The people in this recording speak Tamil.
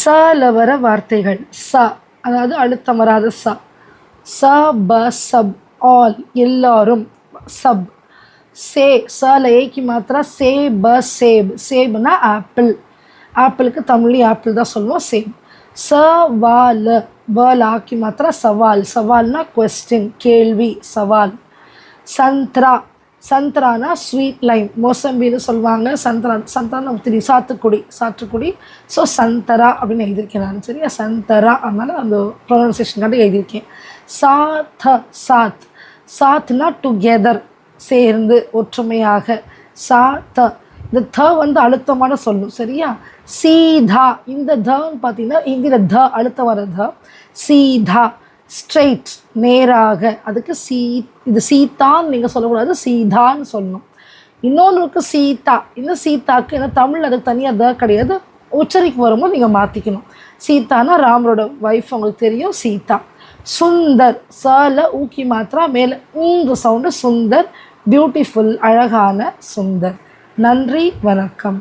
சல வர வார்த்தைகள் ச, அதாவது அழுத்தம் வராத ச. ச ப சப், ஆல் எல்லாரும். சப். சே, சல ஏக்கு மாத்திரா சே ப சேப். சேப்னா ஆப்பிள். ஆப்பிளுக்கு தமிழ்லேயும் ஆப்பிள் தான் சொல்லுவோம், சேப். ச வா ல, ப லாக்கி மாத்திரா சவால். சவால்னா கொஸ்டின், கேள்வி, சவால். சந்த்ரா, சந்த்ரானா ஸ்வீட் லைம், மோசம்பின்னு சொல்லுவாங்க. சந்த்ரா, சந்த்ரான்னு நமக்கு தெரியும், சாத்துக்குடி, சாற்றுக்குடி. ஸோ சந்தரா அப்படின்னு எழுதியிருக்கேன் நான், சரியா? சந்தரா, அதனால் அந்த ப்ரொனன்சியேஷனுக்காக எழுதியிருக்கேன். சாத், சாத். சாத்னா டுகெதர், சேர்ந்து, ஒற்றுமையாக. சாத். இந்த த வந்து அழுத்தமான சொல்லும், சரியா? சீதா, இந்த தன்னு பார்த்தீங்கன்னா ஹிந்தியில் த அழுத்தம் வர த. சீதா, ஸ்ட்ரெயிட், நேராக. அதுக்கு இது சீதான்னு நீங்கள் சொல்லக்கூடாது, சீதான்னு சொல்லணும். இன்னொன்று இருக்குது சீதா. இந்த சீதாக்கு ஏன்னா தமிழ் அதுக்கு தனியாக த கிடையாது, உச்சரிக்கு வரும்போது நீங்கள் மாற்றிக்கணும். சீதானா ராமரோட ஒய்ஃப், உங்களுக்கு தெரியும், சீதா. சுந்தர், சல ஊக்கி மாத்திரா மேலே ஊங்கு சவுண்டு, சுந்தர், பியூட்டிஃபுல், அழகான, சுந்தர். நன்றி, வணக்கம்.